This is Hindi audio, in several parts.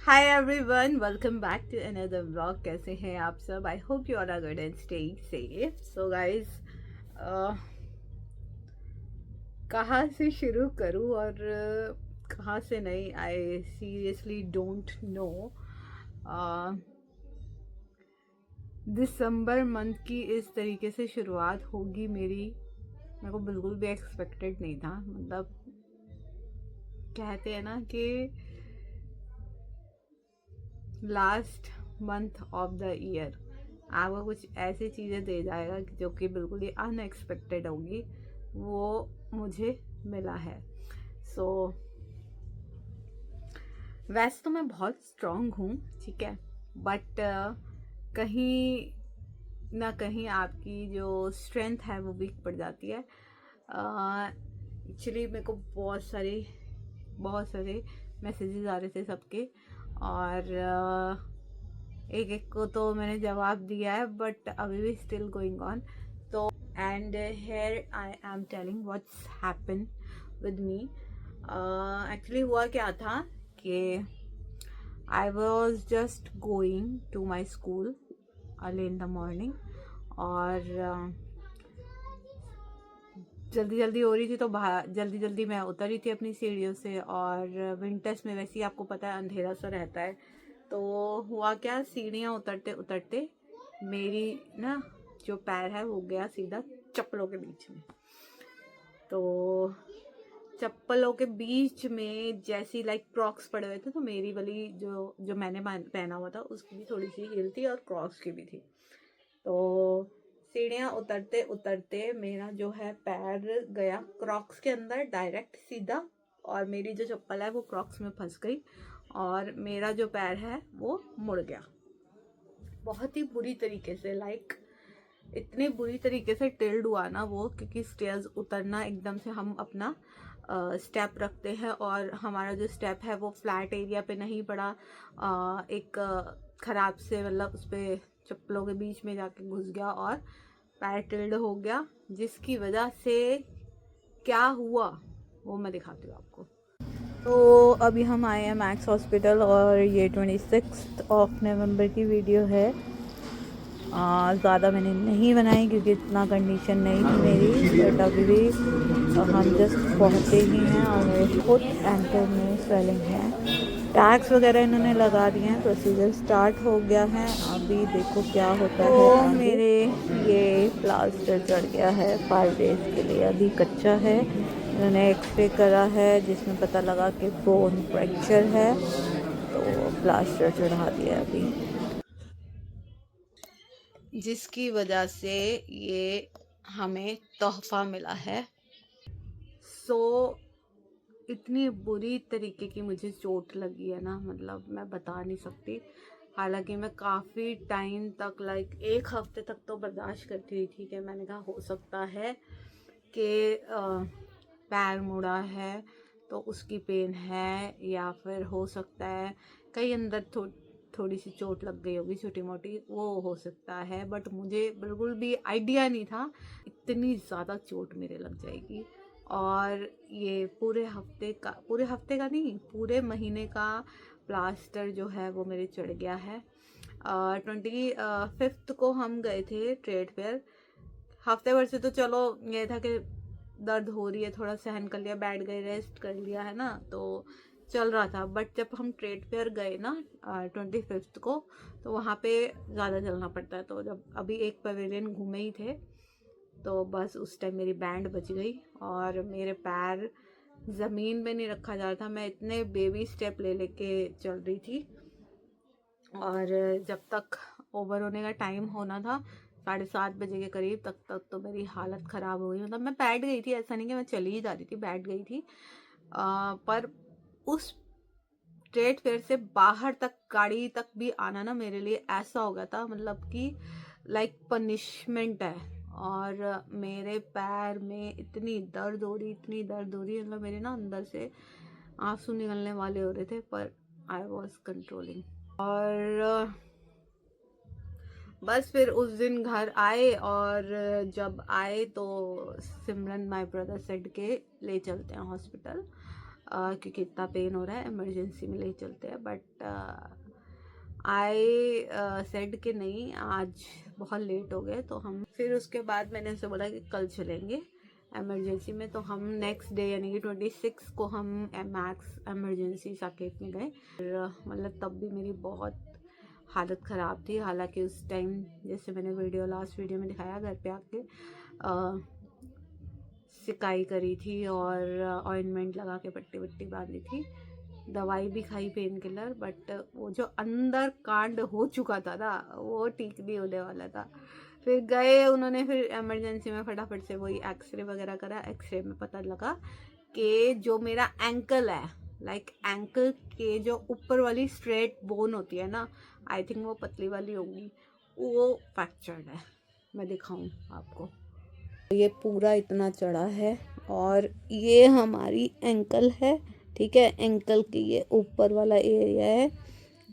Hi everyone, welcome back to another vlog. कैसे हैं आप सब? I hope you all are good and staying safe. So guys, कहाँ से शुरू करूँ और कहाँ से नहीं, आई सीरियसली डोंट नो। दिसंबर मंथ की इस तरीके से शुरुआत होगी मेरे को बिल्कुल भी एक्सपेक्टेड नहीं था। मतलब कहते हैं ना कि last month of the year आपको कुछ ऐसी चीज़ें दे जाएगा जो कि बिल्कुल ही अनएक्सपेक्टेड होगी। वो मुझे मिला है। सो वैसे तो मैं बहुत स्ट्रांग हूँ, ठीक है, बट कहीं ना कहीं आपकी जो स्ट्रेंथ है वो वीक पड़ जाती है। एक्चुअली मेरे को बहुत सारे मैसेजेस आ रहे थे सबके, और एक एक को तो मैंने जवाब दिया है, बट अभी भी स्टिल गोइंग ऑन। तो and here I am telling what's happen with me. Actually हुआ क्या था कि I was just going to my school early in the morning, और जल्दी जल्दी हो रही थी, तो जल्दी जल्दी मैं उतर रही थी अपनी सीढ़ियों से। और विंटर्स में वैसे ही आपको पता है अंधेरा सा रहता है। तो हुआ क्या, सीढ़ियाँ उतरते उतरते मेरी ना जो पैर है वो गया सीधा चप्पलों के बीच में। तो चप्पलों के बीच में जैसी लाइक क्रॉक्स पड़े हुए थे, तो मेरी वाली जो जो मैंने पहना हुआ था उसकी भी थोड़ी सी हील थी और क्रॉक्स की भी थी। तो सीढ़ियाँ उतरते उतरते मेरा जो है पैर गया क्रॉक्स के अंदर डायरेक्ट सीधा, और मेरी जो चप्पल है वो क्रॉक्स में फंस गई, और मेरा जो पैर है वो मुड़ गया बहुत ही बुरी तरीके से। लाइक इतनी बुरी तरीके से टिल्ड हुआ ना वो, क्योंकि स्टेयर्स उतरना एकदम से हम अपना स्टेप रखते हैं, और हमारा जो स्टेप है वो फ्लैट एरिया पे नहीं पड़ा, एक खराब से मतलब उस पर चप्पलों के बीच में जाके घुस गया और पैर टिल्ड हो गया, जिसकी वजह से क्या हुआ वो मैं दिखाती हूँ आपको। तो अभी हम आए हैं मैक्स हॉस्पिटल, और ये 26 ऑफ नवंबर की वीडियो है। ज़्यादा मैंने नहीं बनाई क्योंकि इतना कंडीशन नहीं थी मेरी, बट अभी भी हम जस्ट पहुँचे ही हैं, और मेरे फुट एंकल में स्वेलिंग है। टैग्स वगैरह इन्होंने लगा दिए हैं, प्रोसीजर स्टार्ट हो गया है। अभी देखो क्या होता है। तो मेरे ये प्लास्टर चढ़ गया है 5 डेज़ के लिए, अभी कच्चा है। इन्होंने एक्सरे करा है जिसमें पता लगा कि बोन फ्रैक्चर है, तो प्लास्टर चढ़ा दिया अभी, जिसकी वजह से ये हमें तोहफा मिला है। सो इतनी बुरी तरीके की मुझे चोट लगी है ना, मतलब मैं बता नहीं सकती। हालांकि मैं काफ़ी टाइम तक लाइक 1 हफ्ते तक तो बर्दाश्त करती रही थी कि मैंने कहा हो सकता है कि पैर मुड़ा है तो उसकी पेन है, या फिर हो सकता है कहीं अंदर थोड़ी सी चोट लग गई होगी छोटी मोटी, वो हो सकता है। बट मुझे बिल्कुल भी आइडिया नहीं था इतनी ज़्यादा चोट मेरे लग जाएगी। और ये पूरे हफ्ते का नहीं, पूरे महीने का प्लास्टर जो है वो मेरे चढ़ गया है। 25 को हम गए थे ट्रेड फेयर। हफ्ते भर से तो चलो ये था कि दर्द हो रही है, थोड़ा सहन कर लिया, बैठ गए, रेस्ट कर लिया है ना, तो चल रहा था। बट जब हम ट्रेड फेयर गए ना 25 को, तो वहाँ पे ज़्यादा चलना पड़ता है। तो जब अभी एक पवेलियन घूमे ही थे, तो बस उस टाइम मेरी बैंड बच गई और मेरे पैर ज़मीन पे नहीं रखा जा रहा था। मैं इतने बेबी स्टेप ले लेके चल रही थी, और जब तक ओवर होने का टाइम होना था 7:30 बजे के करीब तक तो मेरी हालत ख़राब हो गई। मतलब मैं बैठ गई थी, ऐसा नहीं कि मैं चली ही जा रही थी, बैठ गई थी। पर उस ट्रेड फेयर से बाहर तक गाड़ी तक भी आना ना मेरे लिए ऐसा हो गया था, मतलब कि लाइक पनिशमेंट है। और मेरे पैर में इतनी दर्द हो रही, इतनी दर्द हो रही, मतलब मेरे ना अंदर से आंसू निकलने वाले हो रहे थे, पर आई वॉज कंट्रोलिंग। और बस फिर उस दिन घर आए, और जब आए तो सिमरन माय ब्रदर सेड के ले चलते हैं हॉस्पिटल। क्योंकि इतना पेन हो रहा है, इमरजेंसी में ले चलते हैं। बट आई सेड कि नहीं, आज बहुत लेट हो गए तो हम, फिर उसके बाद मैंने उसे बोला कि कल चलेंगे इमरजेंसी में। तो हम नेक्स्ट डे यानी कि 26 को हम मैक्स इमरजेंसी साकेत में गए। मतलब तब भी मेरी बहुत हालत ख़राब थी। हालांकि उस टाइम जैसे मैंने लास्ट वीडियो में दिखाया, घर पे आके सिकाई करी थी और ऑइंटमेंट लगा के पट्टी वट्टी बांधी थी, दवाई भी खाई पेन किलर। बट वो जो अंदर कांड हो चुका था ना, वो ठीक नहीं होने वाला था। फिर गए उन्होंने, फिर इमरजेंसी में फटाफट से वही एक्सरे वगैरह करा। एक्सरे में पता लगा कि जो मेरा एंकल है, लाइक एंकल के जो ऊपर वाली स्ट्रेट बोन होती है ना, आई थिंक वो पतली वाली होगी, वो फ्रैक्चर्ड है। मैं दिखाऊं आपको, ये पूरा इतना चढ़ा है और ये हमारी एंकल है, ठीक है। एंकल की ये ऊपर वाला एरिया है,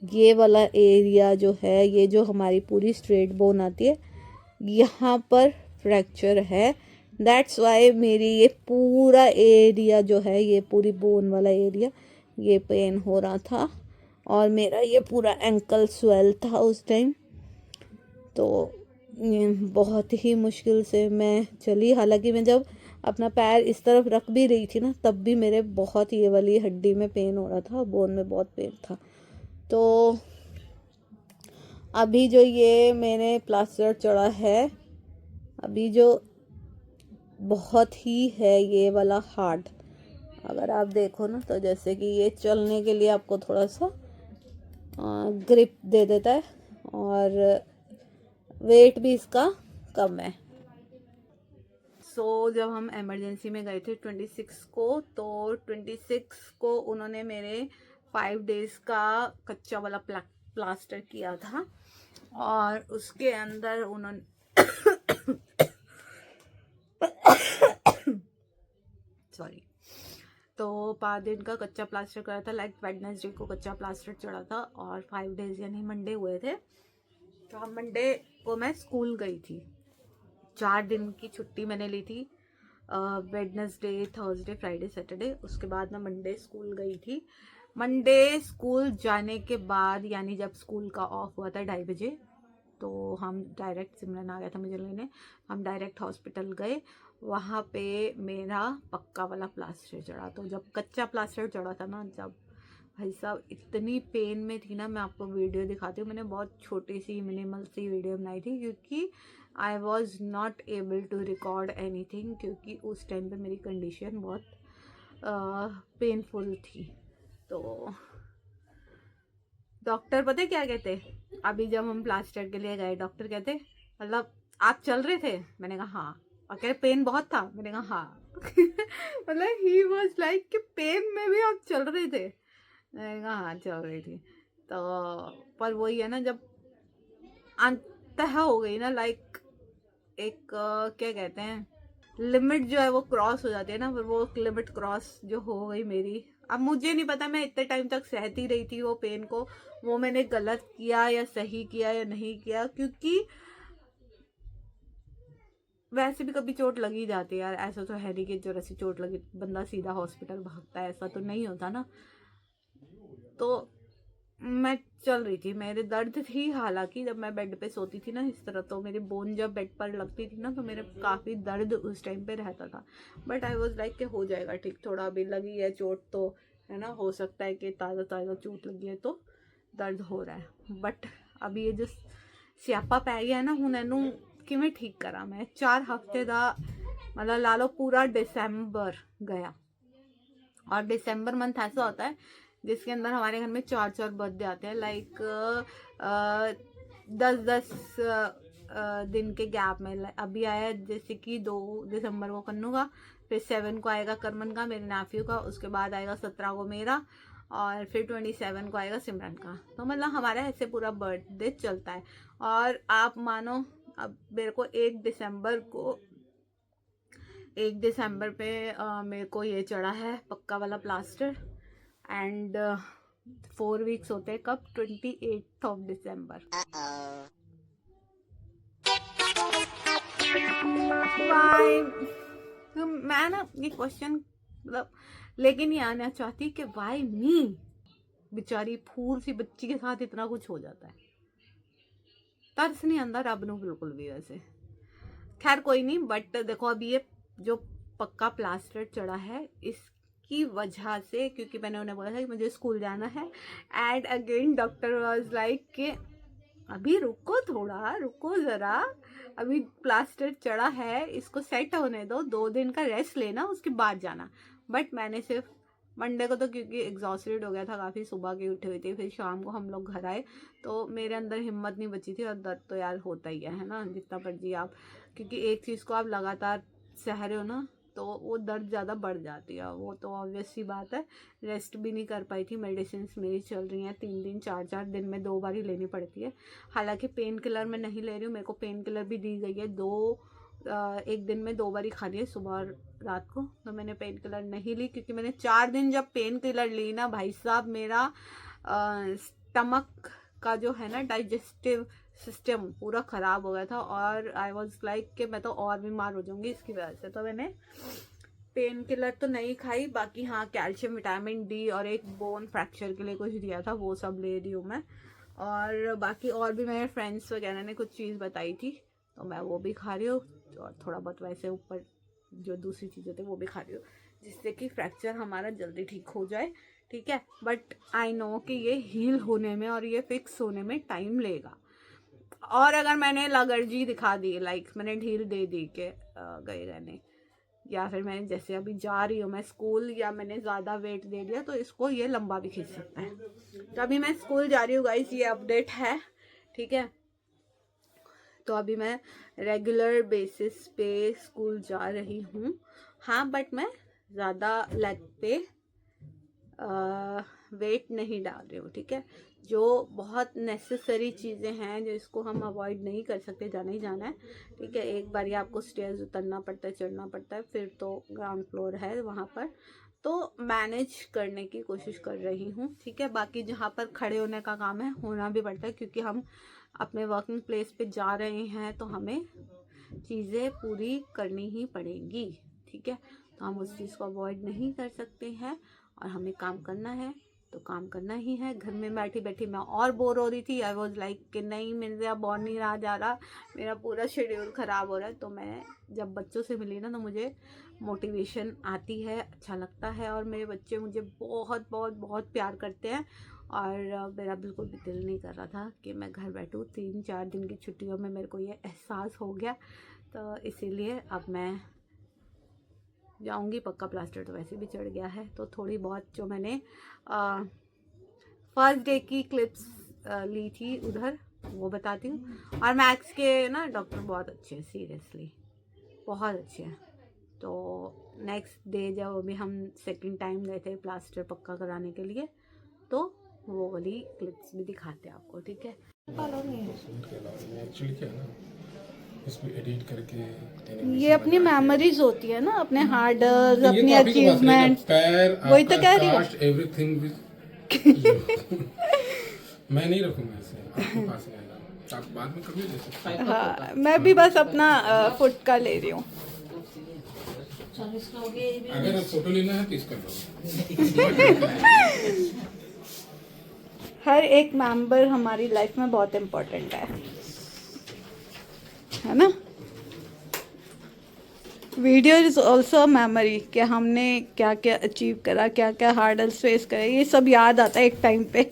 ये वाला एरिया जो है, ये जो हमारी पूरी स्ट्रेट बोन आती है, यहाँ पर फ्रैक्चर है। दैट्स वाई मेरी ये पूरा एरिया जो है, ये पूरी बोन वाला एरिया, ये पेन हो रहा था और मेरा ये पूरा एंकल स्वेल था उस टाइम। तो बहुत ही मुश्किल से मैं चली। हालांकि मैं जब अपना पैर इस तरफ रख भी रही थी ना, तब भी मेरे बहुत ये वाली हड्डी में पेन हो रहा था, बोन में बहुत पेन था। तो अभी जो ये मैंने प्लास्टर चढ़ा है, अभी जो बहुत ही है ये वाला हार्ड, अगर आप देखो ना, तो जैसे कि ये चलने के लिए आपको थोड़ा सा ग्रिप दे देता है और वेट भी इसका कम है। जब हम इमरजेंसी में गए थे 26 को, तो 26 को उन्होंने मेरे 5 डेज का कच्चा वाला प्लास्टर किया था और उसके अंदर उन्होंने सॉरी, तो 5 दिन का कच्चा प्लास्टर करा था। लाइक वेडनेसडे को कच्चा प्लास्टर चढ़ा था और 5 डेज यानी मंडे हुए थे। तो हम मंडे को मैं स्कूल गई थी, 4 दिन की छुट्टी मैंने ली थी, वेडनेसडे, थर्सडे, फ्राइडे, सैटरडे। उसके बाद मैं मंडे स्कूल गई थी। मंडे स्कूल जाने के बाद, यानी जब स्कूल का ऑफ हुआ था 2:30 बजे, तो हम डायरेक्ट, सिमरन आ गया था मुझे लेने, हम डायरेक्ट हॉस्पिटल गए। वहाँ पे मेरा पक्का वाला प्लास्टर चढ़ा। तो जब कच्चा प्लास्टर चढ़ा था ना, जब भाई साहब इतनी पेन में थी ना, मैं आपको वीडियो दिखाती हूँ। मैंने बहुत छोटी सी मिनिमल सी वीडियो बनाई थी क्योंकि I was not able to record anything, क्योंकि उस टाइम पे मेरी कंडीशन बहुत पेनफुल थी। तो डॉक्टर पता है क्या कहते, अभी जब हम प्लास्टर के लिए गए, डॉक्टर कहते मतलब आप चल रहे थे? मैंने कहा हाँ। और कह रहे पेन बहुत था? मैंने कहा हाँ। मतलब ही वाज लाइक कि पेन में भी आप चल रहे थे? मैंने कहा हाँ चल रही थी। तो पर वही है ना, जब अंतः हो गई ना, लाइक एक क्या कहते हैं, लिमिट जो है वो क्रॉस हो जाती है ना, फिर वो लिमिट क्रॉस जो हो गई मेरी। अब मुझे नहीं पता मैं इतने टाइम तक सहती रही थी वो पेन को, वो मैंने गलत किया या सही किया या नहीं किया, क्योंकि वैसे भी कभी चोट लगी जाती है यार। ऐसा तो है नहीं कि जरा सी चोट लगी बंदा सीधा हॉस्पिटल भागता है, ऐसा तो नहीं होता ना। तो मैं चल रही थी, मेरे दर्द थी, हालांकि जब मैं बेड पे सोती थी ना इस तरह, तो मेरी बोन जब बेड पर लगती थी ना, तो मेरे काफ़ी दर्द उस टाइम पे रहता था। बट आई वॉज लाइक कि हो जाएगा ठीक, थोड़ा अभी लगी है चोट तो है ना, हो सकता है कि ताज़ा ताज़ा चोट लगी है तो दर्द हो रहा है। बट अभी ये जो स्यापा पै गया है ना, हूँ इनू किमें ठीक करा मैं। 4 हफ्ते का मतलब ला लो, पूरा दिसंबर गया। और दिसंबर मंथ ऐसा होता है जिसके अंदर हमारे घर में 4 बर्थडे आते हैं, लाइक 10 दिन के गैप में। अभी आया जैसे कि 2 दिसंबर को कन्नू का, फिर 7 को आएगा करमन का, मेरे नेफ्यू का, उसके बाद आएगा 17 को मेरा, और फिर 27 को आएगा सिमरन का। तो मतलब हमारा ऐसे पूरा बर्थडे चलता है। और आप मानो, अब मेरे को 1 दिसंबर पे मेरे को ये चढ़ा है पक्का वाला प्लास्टर, एंड 4 वीक्स होते हैं कब, 28 दिसंबर। वाई, तो मैं ना ये क्वेश्चन मतलब लेकिन ये आना चाहती कि वाई मी, बेचारी फूल सी बच्ची के साथ इतना कुछ हो जाता है। तरस नहीं आंदा रब नूं बिल्कुल भी वैसे। खैर कोई नहीं, बट देखो अभी ये जो पक्का प्लास्टर चढ़ा है इसकी वजह से, क्योंकि मैंने उन्हें बोला था कि मुझे स्कूल जाना है, and again doctor was like कि अभी रुको थोड़ा, रुको ज़रा, अभी प्लास्टर चढ़ा है, इसको सेट होने दो, 2 दिन का रेस्ट लेना, उसके बाद जाना। बट मैंने सिर्फ मंडे को तो क्योंकि एग्जॉस्टेड हो गया था काफ़ी, सुबह की उठी हुई थी, फिर शाम को हम लोग घर आए तो मेरे अंदर हिम्मत नहीं बची थी, और दर्द तो यार होता ही है ना, जितना मर्जी आप, क्योंकि एक चीज़ को आप लगातार सह रहे हो ना तो वो दर्द ज़्यादा बढ़ जाती है, वो तो ऑब्वियस सी बात है। रेस्ट भी नहीं कर पाई थी, मेडिसिन मेरी चल रही हैं 3 दिन 4 दिन में 2 बार ही लेनी पड़ती है। हालांकि पेन किलर मैं नहीं ले रही हूँ, मेरे को पेन किलर भी दी गई है, एक दिन में 2 बार ही खानी है, सुबह और रात को। तो मैंने पेन किलर नहीं ली, क्योंकि मैंने 4 दिन जब पेन किलर ली ना भाई साहब, मेरा स्टमक का जो है ना डाइजेस्टिव सिस्टम पूरा ख़राब हो गया था, और आई वॉज लाइक कि मैं तो और बीमार हो जाऊंगी इसकी वजह से। तो मैंने पेन किलर तो नहीं खाई, बाकी हाँ कैल्शियम, विटामिन डी और एक बोन फ्रैक्चर के लिए कुछ दिया था, वो सब ले रही हूँ मैं। और बाकी और भी मेरे फ्रेंड्स वगैरह ने कुछ चीज़ बताई थी तो मैं वो भी खा रही हूँ, और थोड़ा बहुत वैसे ऊपर जो दूसरी चीज़ें थे वो भी खा रही हूँ, जिससे कि फ्रैक्चर हमारा जल्दी ठीक हो जाए, ठीक है। बट आई नो कि ये हील होने में और ये फिक्स होने में टाइम लेगा। और अगर मैंने लगर्जी दिखा दी, लाइक मैंने ढील दे दी के गए रहने, या फिर मैंने जैसे अभी जा रही हूँ मैं स्कूल, या मैंने ज़्यादा वेट दे दिया, तो इसको ये लंबा भी खींच सकता है। तो अभी मैं स्कूल जा रही हूँ गाइस, ये अपडेट है, ठीक है। तो अभी मैं रेगुलर बेसिस पे स्कूल जा रही हूँ, हाँ, बट मैं ज़्यादा लेग पे वेट नहीं डाल रही हूँ, ठीक है। जो बहुत नेसेसरी चीज़ें हैं, जो इसको हम अवॉइड नहीं कर सकते, जाना ही जाना है, ठीक है। एक बार आपको स्टेयर्स उतरना पड़ता है, चढ़ना पड़ता है, फिर तो ग्राउंड फ्लोर है वहाँ पर, तो मैनेज करने की कोशिश कर रही हूँ, ठीक है। बाकी जहाँ पर खड़े होने का काम है, होना भी पड़ता है, क्योंकि हम अपने वर्किंग प्लेस पे जा रहे हैं, तो हमें चीज़ें पूरी करनी ही पड़ेंगी, ठीक है। तो हम उस चीज़ को अवॉइड नहीं कर सकते हैं, और हमें काम करना है तो काम करना ही है। घर में बैठी बैठी मैं और बोर हो रही थी, आई वॉज लाइक कि नहीं, मेरे अब और नहीं रहा जा रहा, मेरा पूरा शेड्यूल ख़राब हो रहा है। तो मैं जब बच्चों से मिली ना, तो मुझे मोटिवेशन आती है, अच्छा लगता है, और मेरे बच्चे मुझे बहुत बहुत बहुत प्यार करते हैं। और मेरा बिल्कुल भी दिल नहीं कर रहा था कि मैं घर बैठूँ। 3-4 दिन की छुट्टियों में मेरे को ये एहसास हो गया, तो इसीलिए अब मैं जाऊंगी पक्का। प्लास्टर तो वैसे भी चढ़ गया है, तो थोड़ी बहुत जो मैंने फर्स्ट डे की क्लिप्स ली थी उधर, वो बताती हूँ। और मैक्स के ना डॉक्टर बहुत अच्छे हैं, सीरियसली बहुत अच्छे हैं। तो नेक्स्ट डे जब अभी हम सेकंड टाइम गए थे प्लास्टर पक्का कराने के लिए, तो वो वाली क्लिप्स भी दिखाते हैं आपको, ठीक है। एक्चुअली क्या है ना, इसमें एडिट करके ये अपनी मेमोरीज होती है ना, अपने हार्डर्स, अपनी अचीवमेंट्स, वही तो कह रही हूँ। एवरीथिंग मैं नहीं रखूंगा इसे, आपके पास रहेगा, आप बाद में कभी ले सकते हैं। हाँ, मैं भी बस अपना फुट का ले रही हूँ। अगर आप फोटो लेना है तो इसका लो। हर एक मेंबर हमारी लाइफ में बहुत इम्पोर्टेंट है ना। वीडियो इज ऑल्सो मेमोरी, कि हमने क्या क्या अचीव करा, क्या क्या हार्डल्स फेस करे, ये सब याद आता है एक टाइम पे।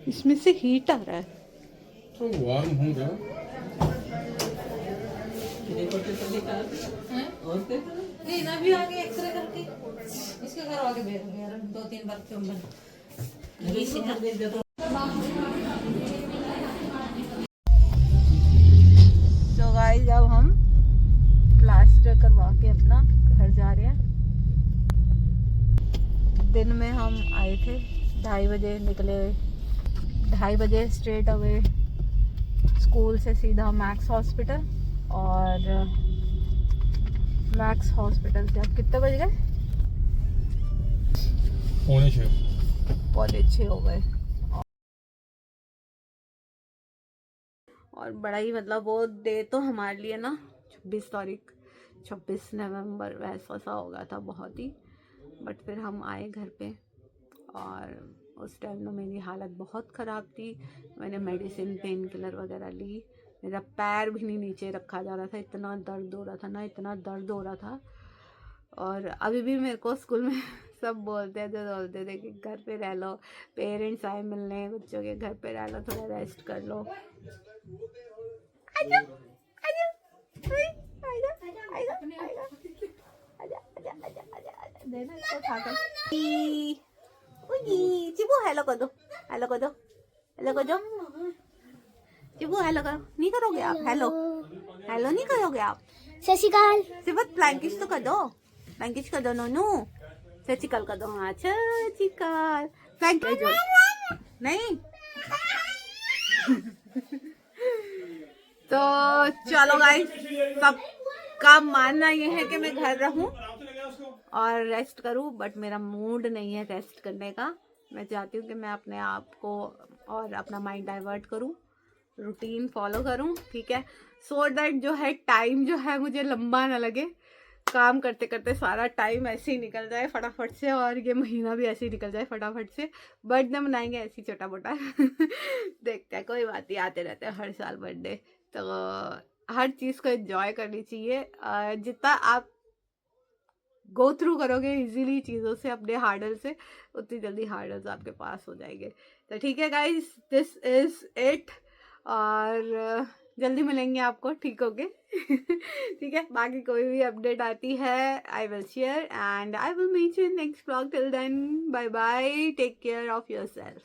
इसमें से हीट आ रहा है, तो वार्म होगा। नहीं ना भी आगे एक्सरे करके इसके घर आगे भेज दूंगी यार, 2-3 बार क्यों बन तो गाइस अब हम प्लास्टर करवा के अपना घर जा रहे हैं। दिन में हम आए थे, 2:30 बजे निकले 2:30 बजे स्ट्रेट अवे स्कूल से सीधा मैक्स हॉस्पिटल, और मैक्स हॉस्पिटल से अब कितने बज गए? 5:45 हो गए। और बड़ा ही मतलब वो डे तो हमारे लिए ना 26 नवंबर वैसा सा हो गया था बहुत ही। बट फिर हम आए घर पे और उस टाइम तो मेरी हालत बहुत ख़राब थी। मैंने मेडिसिन पेन किलर वगैरह ली, मेरा पैर भी नहीं नीचे रखा जा रहा था, इतना दर्द हो रहा था ना, इतना दर्द हो रहा था। और अभी भी मेरे को स्कूल में सब बोलते थे कि घर पे रह लो, पेरेंट्स आए मिलने बच्चों के, घर पे रह लो, थोड़ा रेस्ट कर लो। आजा, आजा, आजा, आजा, आजा, आजा, आजा, आजा, देना इसको खाकर। चिबू हेलो कर दो, हेलो कर दो, हेलो कर दो, चिबू हेलो करो। नहीं करोगे आप? हेलो हेलो नहीं करोगे आप? सत श्री अकाल। सिर्फ फ्लैंकिश तो कर दो, फ्लैंकिश कर दो नोनू, सचिकल कर दो। हाँ सचिकल फ्लैंक नहीं। तो चलो गाइस, सबका मानना ये है कि मैं घर रहूं और रेस्ट करूं, बट मेरा मूड नहीं है रेस्ट करने का। मैं चाहती हूँ कि मैं अपने आप को और अपना माइंड डाइवर्ट करूं, रूटीन फॉलो करूं, ठीक है, सो दैट जो है टाइम जो है मुझे लंबा ना लगे, काम करते करते सारा टाइम ऐसे ही निकल जाए फटाफट से, और ये महीना भी ऐसे ही निकल जाए फटाफट से। बर्थडे मनाएंगे ऐसे ही छोटा मोटा देखते हैं, कोई बात नहीं, आते रहते हैं हर साल बर्थडे। तो हर चीज़ को एंजॉय करनी चाहिए। जितना आप गो थ्रू करोगे इजीली चीज़ों से, अपने हार्डल से, उतनी जल्दी हार्डल्स आपके पास हो जाएंगे। तो ठीक है गाइस, दिस इज़ इट, और जल्दी मिलेंगे आपको ठीक होके ठीक है। बाकी कोई भी अपडेट आती है I will share and I will meet you in next blog. Till then bye bye, take care of yourself.